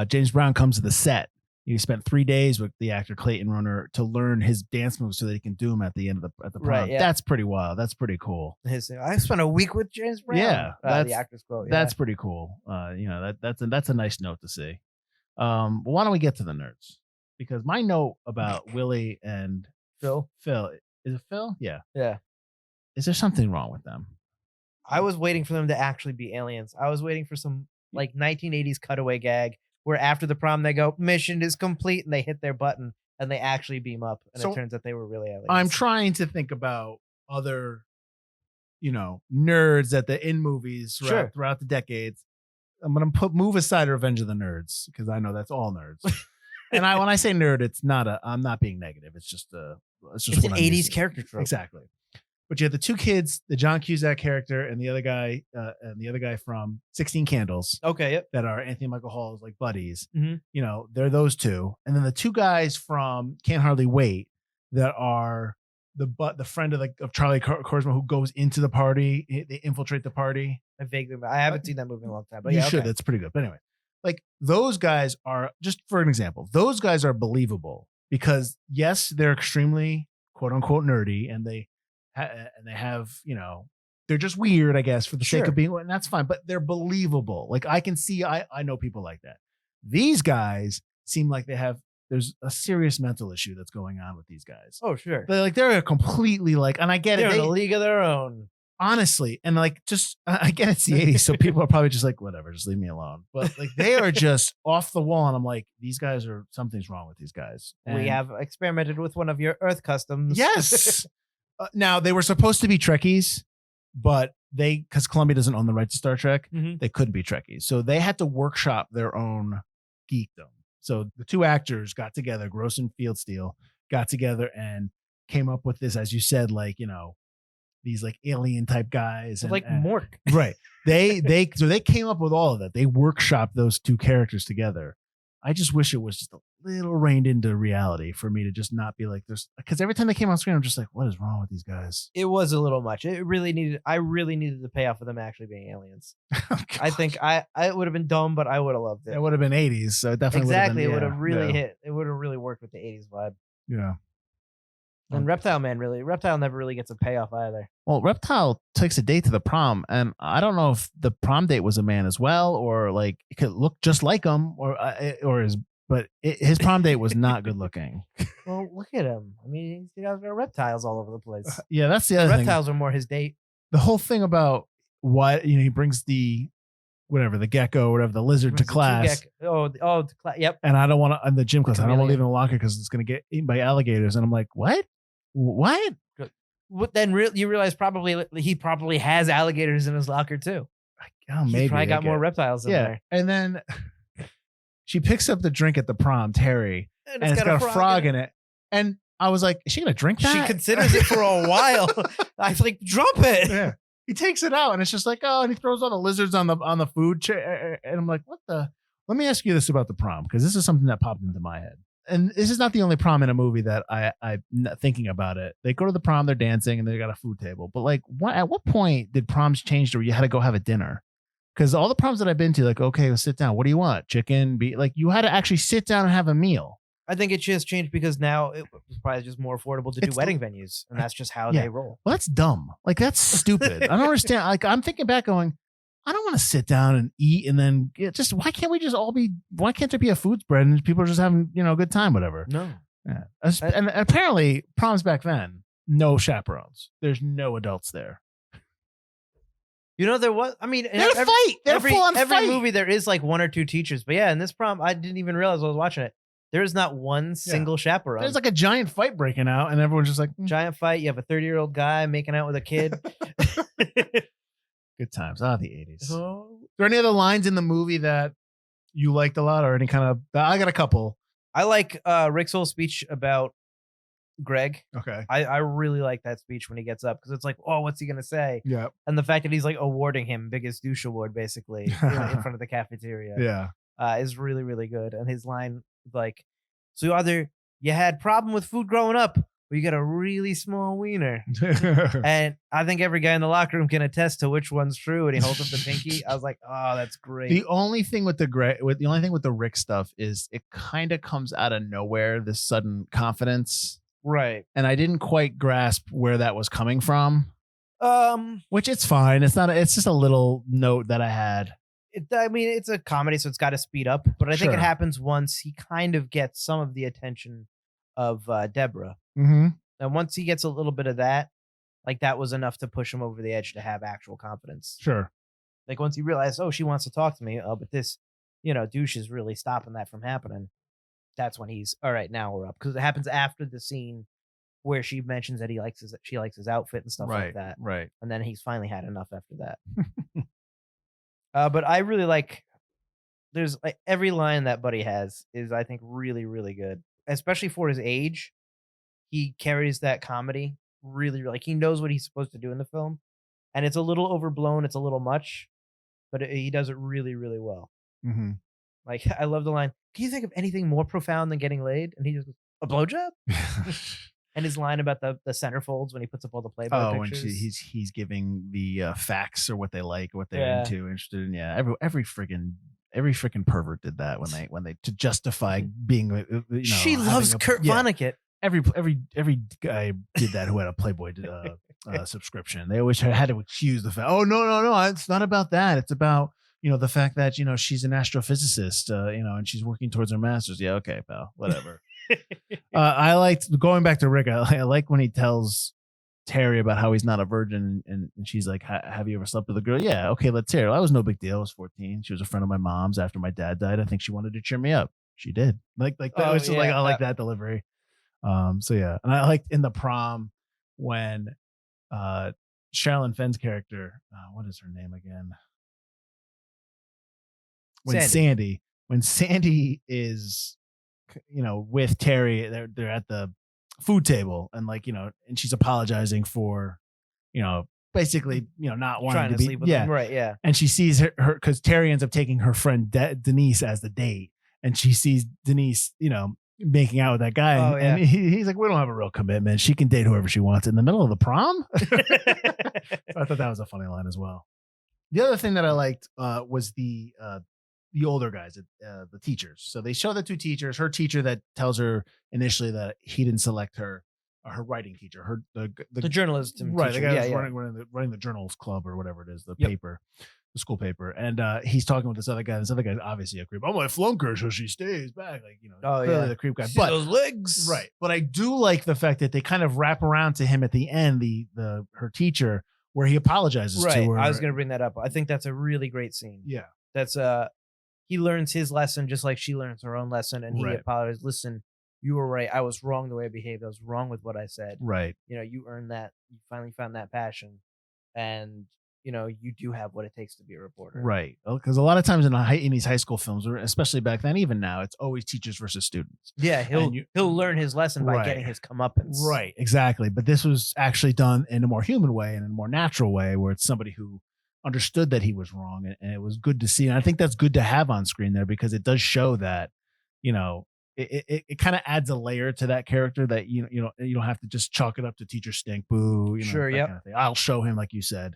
James Brown comes to the set. He spent 3 days with the actor Clayton Rohner to learn his dance moves so that he can do them at the end of the prom. Right, yeah. That's pretty wild. That's pretty cool. I spent a week with James Brown. Yeah, the actor's quote. Yeah. That's pretty cool. You know, that's a nice note to see. But why don't we get to the nerds? Because my note about Willie and Phil, is it Phil? Yeah. Yeah. Is there something wrong with them? I was waiting for them to actually be aliens. I was waiting for some like 1980s cutaway gag where after the prom they go, mission is complete, and they hit their button and they actually beam up, and So, it turns out they were really aliens. I'm trying to think about other, you know, nerds at the in movies throughout the decades. I'm gonna move aside Revenge of the Nerds because I know that's all nerds. And when I say nerd, I'm not being negative. It's just it's an 80s character trope. Exactly. But you have the two kids, the John Cusack character and the other guy from 16 Candles. Okay, yep. That are Anthony Michael Hall's like buddies. Mm-hmm. You know, they're those two. And then the two guys from Can't Hardly Wait that are the friend of Charlie Korsmo who goes into the party. They infiltrate the party. I haven't seen that movie in a long time, but you yeah, should. okay. That's pretty good. But anyway, like those guys are, just for an example, those guys are believable because yes, they're extremely quote unquote nerdy and they have, you know, they're just weird, I guess, for the sake of being, and that's fine, but they're believable. Like I can see, I know people like that. These guys seem like there's a serious mental issue that's going on with these guys. Oh, sure. They're completely like, and I get they're it. in a league of their own. Honestly, and like, just I get it's the 80s, so people are probably just like, whatever, just leave me alone. But like, they are just off the wall, and I'm like, these guys something's wrong with these guys. And we have experimented with one of your Earth customs. yes, Now they were supposed to be Trekkies, but because Columbia doesn't own the right to Star Trek, they couldn't be Trekkies. So they had to workshop their own geekdom. So the two actors got together, Gross and Fieldsteel got together and came up with this, as you said, like, these like alien type guys. Like Mork. Right. So they came up with all of that. They workshopped those two characters together. I just wish it was just a little reined into reality for me to just not be like this. Because every time they came on screen, I'm just like, what is wrong with these guys? It was a little much. I really needed the payoff for them actually being aliens. I think I would have been dumb, but I would have loved it. It would have been 80s. So it definitely exactly. It would have really hit. It would have really worked with the 80s vibe. Yeah. And Reptile never really gets a payoff either. Well, Reptile takes a date to the prom, and I don't know if the prom date was a man as well, or like it could look just like him, his prom date was not good looking. Well, look at him. I mean, there are reptiles all over the place. Yeah, that's the other thing. Reptiles are more his date. The whole thing about why he brings the gecko, whatever, the lizard to class. Yep. And I don't want to, in the gym class, I don't want to leave it in the locker because it's going to get eaten by alligators. And I'm like, what? Then you realize he probably has alligators in his locker too. Oh, maybe. He's probably got more reptiles in there. And then she picks up the drink at the prom, Terry, and it's got a frog in it. And I was like, is she going to drink that? She considers it for a while. I was like, drop it. Yeah. He takes it out and it's just like, oh, and he throws all the lizards on the food chair. And I'm like, what the? Let me ask you this about the prom, because this is something that popped into my head. And this is not the only prom in a movie that I'm thinking about it. They go to the prom, they're dancing, and they got a food table. But like, at what point did proms change to where you had to go have a dinner? Because all the proms that I've been to, like, okay, well, sit down. What do you want? Chicken? Like, you had to actually sit down and have a meal. I think it just changed because now it's probably just more affordable to do wedding venues, and that's just how they roll. Well, that's dumb. Like, that's stupid. I don't understand. Like, I'm thinking back going, I don't want to sit down and eat and then why can't there be a food spread and people are just having, a good time, whatever. No. Yeah. And apparently proms back then, no chaperones. There's no adults there. There was, I mean, every movie there is like one or two teachers, but yeah, in this prom, I didn't even realize I was watching it. There's not one single chaperone. There's like a giant fight breaking out and everyone's just like, giant fight. You have a 30-year-old guy making out with a kid. Good times. The 80s. Are there any other lines in the movie that you liked a lot or any kind of, I got a couple. I like Rick's whole speech about Greg. Okay. I really like that speech when he gets up because it's like, oh, what's he going to say? Yeah. And the fact that he's like awarding him biggest douche award basically in front of the cafeteria. Yeah. Is really, really good. And his line, like, so either you had problem with food growing up or you got a really small wiener. And I think every guy in the locker room can attest to which one's true. And he holds up the pinky. I was like, oh, that's great. The only thing with the Rick stuff is it kind of comes out of nowhere, this sudden confidence. Right. And I didn't quite grasp where that was coming from. Which it's fine. It's just a little note that I had. It's a comedy, so it's got to speed up. But I think it happens once he kind of gets some of the attention of Deborah. Mm-hmm. And once he gets a little bit of that, like that was enough to push him over the edge to have actual confidence. Sure. Like once he realized, oh, she wants to talk to me. Oh, but this, douche is really stopping that from happening. That's when he's all right. Now we're up because it happens after the scene where she mentions that she likes his outfit and stuff like that. Right. And then he's finally had enough after that. But I really like. There's like every line that Buddy has is I think really, really good, especially for his age. He carries that comedy really, like he knows what he's supposed to do in the film, and it's a little overblown. It's a little much, but he does it really, really well. Mm-hmm. Like I love the line. Can you think of anything more profound than getting laid? And he just goes, a blowjob. And his line about the centerfolds when he puts up all the Playboy pictures. And he's giving the facts or what they like, what they're interested in. Yeah, every freaking pervert did that when they to justify being. She loves Kurt Vonnegut. Every guy did that who had a Playboy subscription. They always had to accuse the fact. Oh no, it's not about that. It's about the fact that she's an astrophysicist. And she's working towards her master's. Yeah, okay, pal, whatever. I liked going back to Rick. I like when he tells Terry about how he's not a virgin, and she's like, "Have you ever slept with a girl?" Yeah, okay, let's hear it. That was no big deal. I was 14. She was a friend of my mom's after my dad died. I think she wanted to cheer me up. She did. Like that. I like that delivery. So yeah, and I liked in the prom when Cherylin Fenn's character, what is her name again? When Sandy is, with Terry, they're at the food table and and she's apologizing for, basically, not wanting trying to be, sleep with him. Right. Yeah. And she sees her because Terry ends up taking her friend Denise as the date, and she sees Denise, making out with that guy. Oh, and he's like, we don't have a real commitment. She can date whoever she wants in the middle of the prom. So I thought that was a funny line as well. The other thing that I liked was the older guys, the teachers. So they show the two teachers, her teacher that tells her initially that he didn't select her, her writing teacher, the journalism right, teacher. the guy who's running the journals club or whatever it is, the paper, the school paper. And he's talking with this other guy. This other guy's obviously a creep. I'm gonna flunk her so she stays back. Clearly the creep guy. See but those legs. Right. But I do like the fact that they kind of wrap around to him at the end, her teacher, where he apologizes to her. I was gonna bring that up. I think that's a really great scene. Yeah. That's he learns his lesson just like she learns her own lesson, and he apologizes. Listen, you were right. I was wrong the way I behaved. I was wrong with what I said. Right. You earned that. You finally found that passion, and you do have what it takes to be a reporter. Right. Because a lot of times in these high school films, or especially back then, even now, it's always teachers versus students. Yeah, he'll learn his lesson by getting his comeuppance. Right. Exactly. But this was actually done in a more human way and in a more natural way, where it's somebody who understood that he was wrong, and it was good to see. And I think that's good to have on screen there, because it does show that, it kind of adds a layer to that character that you don't have to just chalk it up to teacher stink, boo. Sure, that kind of thing. I'll show him, like you said.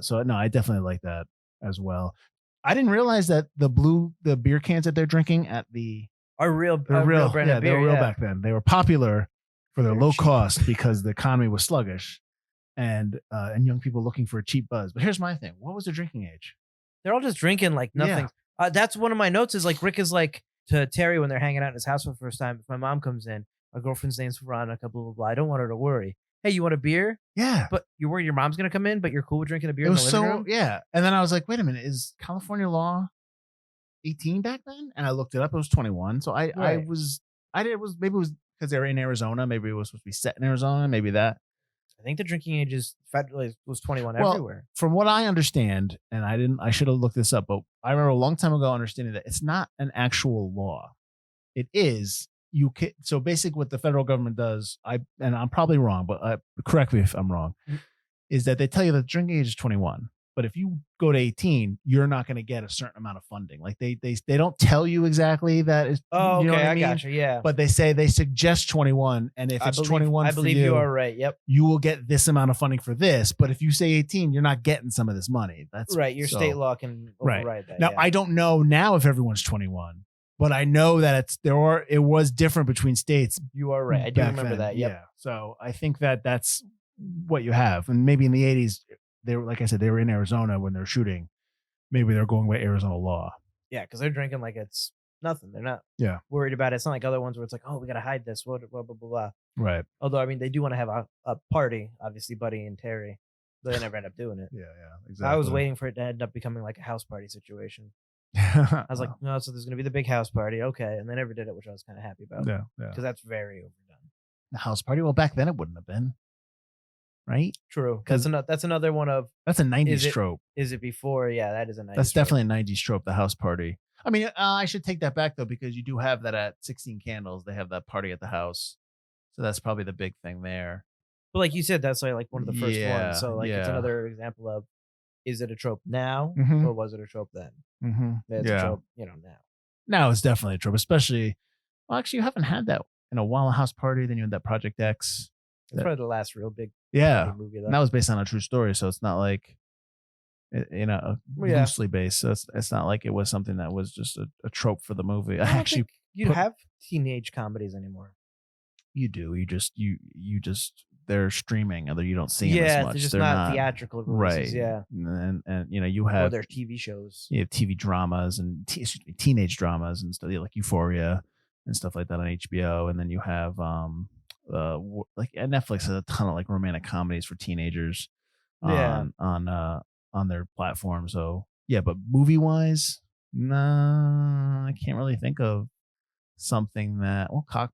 So no, I definitely like that as well. I didn't realize that the beer cans that they're drinking at are real brand of beer. They were real back then. They were popular for their low cost because the economy was sluggish, and young people looking for a cheap buzz. But here's my thing: what was the drinking age? They're all just drinking like nothing. Yeah. That's one of my notes. Is like Rick is like to Terry when they're hanging out in his house for the first time. If my mom comes in, my girlfriend's name's Veronica, blah blah blah. I don't want her to worry. Hey, you want a beer? Yeah. But you're worried your mom's gonna come in, but you're cool with drinking a beer in in the living room? Yeah. And then I was like, wait a minute, is California law 18 back then? And I looked it up, it was 21. So maybe it was because they were in Arizona. Maybe it was supposed to be set in Arizona. Maybe that. I think the drinking age is federally was 21 well, everywhere. From what I understand, and I should have looked this up, but I remember a long time ago understanding that it's not an actual law. It is. So basically what the federal government does, and I'm probably wrong, but correct me if I'm wrong, is that they tell you that the drinking age is 21. But if you go to 18, you're not going to get a certain amount of funding. Like they don't tell you exactly that is. Oh, you know okay, what I mean? Gotcha. Yeah. But they say they suggest 21, and if it's 21, I believe you are right. Yep. You will get this amount of funding for this. But if you say 18, you're not getting some of this money. That's right. Your state law can override that. Now I don't know now if everyone's 21. But I know that it was different between states. You are right. I do remember that. Yep. Yeah. So I think that's what you have. And maybe in the 80s, they were, like I said, they were in Arizona when they're shooting. Maybe they're going by Arizona law. Yeah, because they're drinking like it's nothing. They're not worried about it. It's not like other ones where it's like, oh, we got to hide this, blah, blah, blah, blah. Right. Although, I mean, they do want to have a party, obviously, Buddy and Terry. But they never end up doing it. Yeah, exactly. I was waiting for it to end up becoming like a house party situation. I was like, no, so there's going to be the big house party. Okay. And they never did it, which I was kind of happy about. Yeah. Because that's very overdone. The house party? Well, back then it wouldn't have been. Right? True. That's another one of. That's a 90s trope. Is it before? Yeah, that is a 90s That's definitely a 90s trope, the house party. I mean, I should take that back, though, because you do have that at 16 Candles. They have that party at the house. So that's probably the big thing there. But like you said, that's like one of the first ones. So it's another example of, is it a trope now or was it a trope then? Mm-hmm. It's a trope, now. Now it's definitely a trope, especially. Well, actually, you haven't had that in a while. A house party, then you had that Project X. That's probably the last real big movie. And that was based on a true story, so it's not like loosely based. So it's not like it was something that was just a trope for the movie. I actually you have teenage comedies anymore. You do. You just they're streaming, and you don't see them as much. They're just not theatrical releases, right? Yeah, and you have or their TV shows. You have TV dramas and teenage dramas and stuff like Euphoria and stuff like that on HBO, and then you have like Netflix has a ton of like romantic comedies for teenagers on their platform. So yeah, but movie wise, nah, I can't really think of something that cock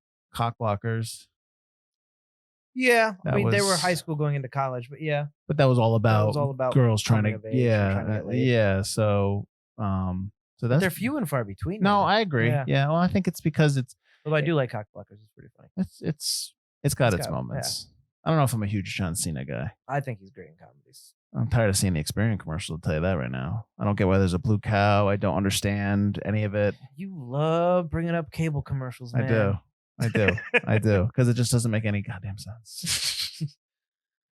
blockers. Yeah, I That mean they were was- high school going into college, but yeah, But that was all about, all about girls trying coming to, of age and trying to get laid. yeah. So but that's they're few and far between. No, now. I agree. Yeah. Yeah. Well, I think it's because Although I do like cock blockers. It's pretty funny. it's got It's its got- moments. I don't know if I'm a huge John Cena guy. I think he's great in comedies. I'm tired of seeing the Experian commercial, to tell you that right now. I don't get why there's a blue cow. I don't understand any of it. You love bringing up cable commercials, man. I do. Because it just doesn't make any goddamn sense.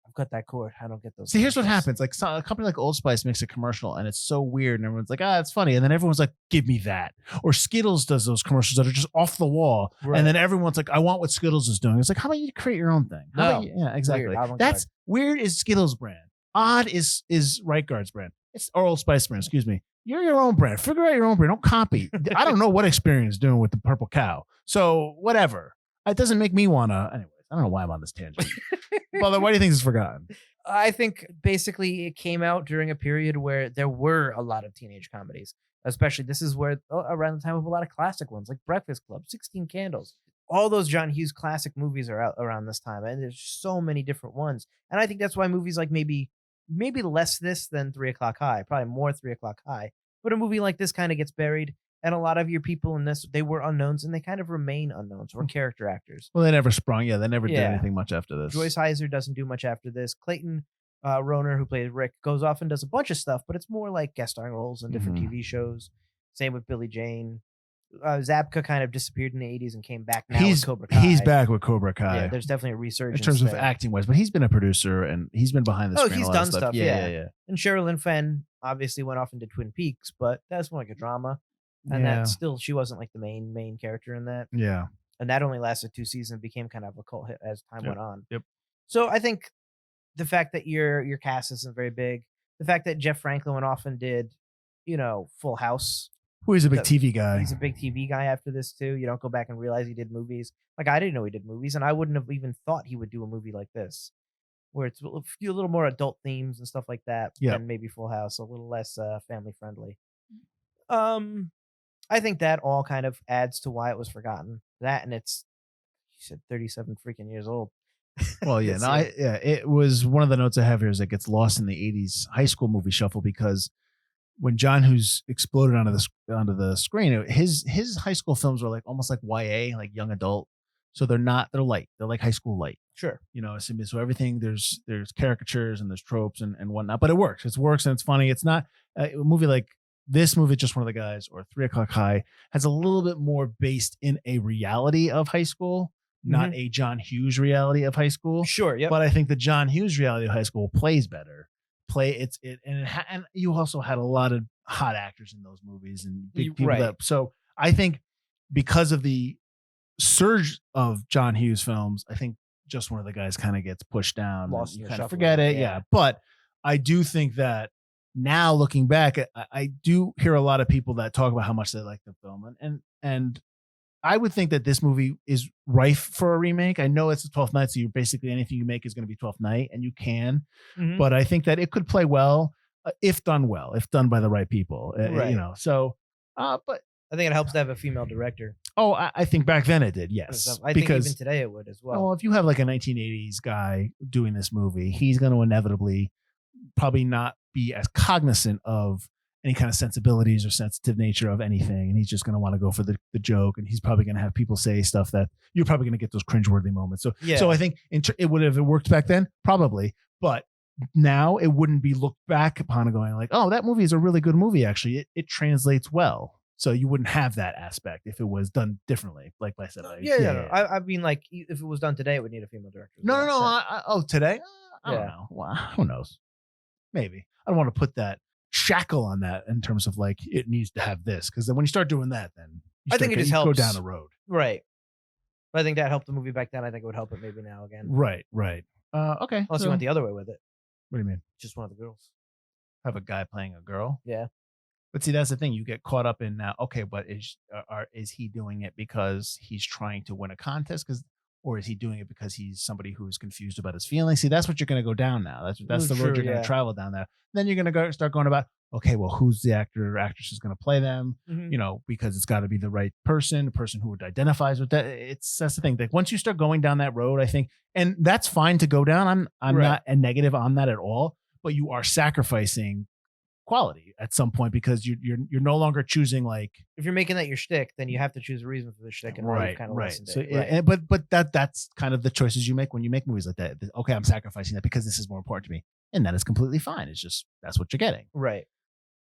I've got that cord. I don't get those. See, here's what commercials. happens. Like a company like Old Spice makes a commercial and it's so weird and everyone's like, it's funny. And then everyone's like, give me that. Or Skittles does those commercials that are just off the wall. Right. And then everyone's like, I want what Skittles is doing. It's like, how about you create your own thing? How No. about you- yeah, exactly. Weird. That's weird is Skittles brand. Odd is Right Guard's brand. It's or Old Spice brand, excuse me. You're your own brand. Figure out your own brand. Don't copy. I don't know what Experian is doing with the purple cow. So whatever. It doesn't make me wanna. Anyways, I don't know why I'm on this tangent. Father, why do you think it's forgotten? I think basically it came out during a period where there were a lot of teenage comedies. Especially this is where around the time of a lot of classic ones like Breakfast Club, 16 Candles. All those John Hughes classic movies are out around this time, and there's so many different ones. And I think that's why movies like maybe less this than 3 O'Clock High, probably more 3 O'Clock High. But a movie like this kind of gets buried, and a lot of your people in this, they were unknowns, and they kind of remain unknowns or character actors. Well, they never sprung. Yeah, they never did Yeah. anything much after this. Joyce Hyser doesn't do much after this. Clayton Rohner, who plays Rick, goes off and does a bunch of stuff, but it's more like guest starring roles in different Mhm. TV shows. Same with Billie Jane. Zabka kind of disappeared in the 80s and came back now He's with Cobra Kai. he's back with Cobra Kai. Yeah, there's definitely a in resurgence terms of there. acting wise, but he's been a producer and he's been behind the Oh, screen. he's a lot of done stuff, Yeah. yeah. And Cherylin Fenn obviously went off into Twin Peaks, but that's more like a drama. And Yeah. that still, she wasn't like the main character in that. Yeah. And that only lasted 2 seasons, became kind of a cult hit as time Yep. went on. Yep. So I think the fact that your cast isn't very big, the fact that Jeff Franklin went off and did, Full House. Who is a big That- TV guy? He's a big TV guy after this too. You don't go back and realize he did movies. Like I didn't know he did movies, and I wouldn't have even thought he would do a movie like this, where it's a little more adult themes and stuff like that. Yep. Than maybe Full House, a little less family friendly. I think that all kind of adds to why it was forgotten. That and it's, you said 37 freaking years old. Well, yeah, This year. it was one of the notes I have here is it gets lost in the '80s high school movie shuffle because when John Hughes exploded onto the screen, his high school films were like almost like YA, like young adult. So they're light. They're like high school light. Sure. So everything there's caricatures and there's tropes and whatnot, but it works. It works and it's funny. It's not a movie like this movie, Just One of the Guys or 3 O'Clock High has a little bit more based in a reality of high school, not a John Hughes reality of high school. Sure. Yep. But I think the John Hughes reality of high school plays better. And you also had a lot of hot actors in those movies and big people. Right. So I think because of the surge of John Hughes films, I think Just One of the Guys kind of gets pushed down. Lost And you in the kind of shuffle, forget it. yeah. Yeah. But I do think that now looking back, I do hear a lot of people that talk about how much they like the film. And I would think that this movie is rife for a remake. I know it's the 12th Night, so you're basically anything you make is going to be 12th Night, and you can. Mhm. But I think that it could play well if done by the right people. Right. So, but I think it helps to have a female director. I think back then it did, yes. I think even today it would as well. Well, if you have like a 1980s guy doing this movie, he's going to inevitably probably not be as cognizant of any kind of sensibilities or sensitive nature of anything. And he's just going to want to go for the joke. And he's probably going to have people say stuff that you're probably going to get those cringeworthy moments. So, Yeah. so I think it would have worked back then, probably. But now it wouldn't be looked back upon and going like, oh, that movie is a really good movie. Actually, it translates well. So you wouldn't have that aspect if it was done differently. Like I said, I mean, like if it was done today, it would need a female director. No. Today? I don't Yeah. know. Well, who knows? Maybe. I don't want to put that shackle on that in terms of like it needs to have this, because then when you start doing that, then I think it just go helps. down a road. Right. But I think that helped the movie back then. I think it would help it maybe now again. Right. Okay. Unless you went the other way with it. What do you mean? Just one of the girls. Have a guy playing a girl? Yeah. But see, that's the thing. You get caught up in now. Okay, but is he doing it because he's trying to win a contest? Because or is he doing it because he's somebody who's confused about his feelings? See, that's what you're going to go down now. That's the road you're going to travel down there. Then you're going to start going about, okay, well, who's the actor or actress is going to play them? Mhm. You know, because it's got to be the right person, a person who identifies with that. That's the thing. Like once you start going down that road, I think, and that's fine to go down. I'm Right. not a negative on that at all, but you are sacrificing quality at some point because you're no longer choosing like If you're making that your shtick, then you have to choose a reason for the shtick, and right, kind of right. lessened So, it. Right. and, but that's kind of the choices you make when you make movies like that. Okay, I'm sacrificing that because this is more important to me, and that is completely fine. It's just that's what you're getting. Right.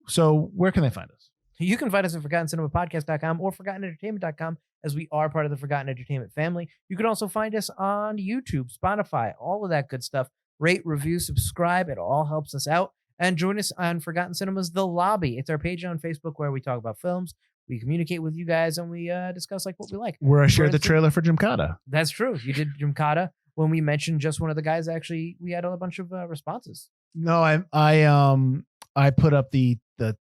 So where can they find us? You can find us at ForgottenCinemaPodcast.com or ForgottenEntertainment.com, as we are part of the Forgotten Entertainment family. You can also find us on YouTube, Spotify, all of that good stuff. Rate, review, subscribe. It all helps us out. And join us on Forgotten Cinema's The Lobby. It's our page on Facebook where we talk about films, we communicate with you guys, and we discuss like what we like. Where I shared the instance- trailer for Gymkata. That's true. You did Gymkata. When we mentioned just one of the guys, actually, we had a bunch of responses. No, I put up the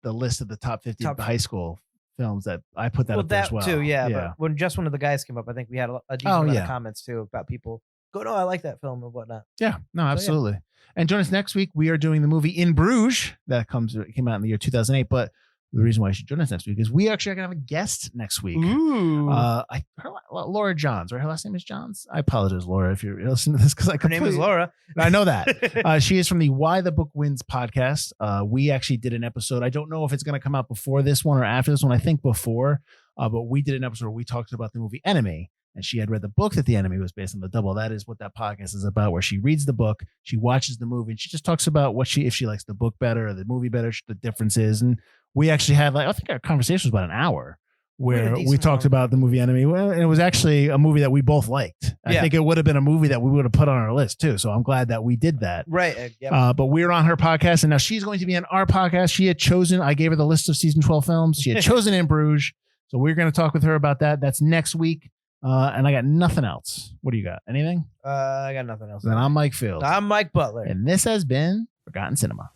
list of the top 50 of the high school films that I put that up there as well. Too, yeah. But when just one of the guys came up, I think we had a decent amount of comments too about people go, no, I like that film and whatnot. Yeah, no, absolutely. And join us next week. We are doing the movie In Bruges that came out in the year 2008. But the reason why you should join us next week is we actually are going to have a guest next week. Ooh. Laura Johns, right? Her last name is Johns. I apologize, Laura, if you're listening to this because Her name is Laura. I know that. She is from the Why the Book Wins podcast. We actually did an episode. I don't know if it's going to come out before this one or after this one. I think before. But we did an episode where we talked about the movie Enemy. And she had read the book that The Enemy was based on, The Double. That is what that podcast is about, where she reads the book, she watches the movie, and she just talks about if she likes the book better or the movie better, the differences. And we actually had I think our conversation was about an hour where we talked about the movie Enemy. Well, and it was actually a movie that we both liked. I think it would have been a movie that we would have put on our list too. So I'm glad that we did that. Right. But we're on her podcast, and now she's going to be on our podcast. She had chosen, I gave her the list of season 12 films. She had chosen In Bruges. So we're going to talk with her about that. That's next week. And I got nothing else. What do you got? Anything? I got nothing else. Then I'm Mike Field. I'm Mike Butler. And this has been Forgotten Cinema.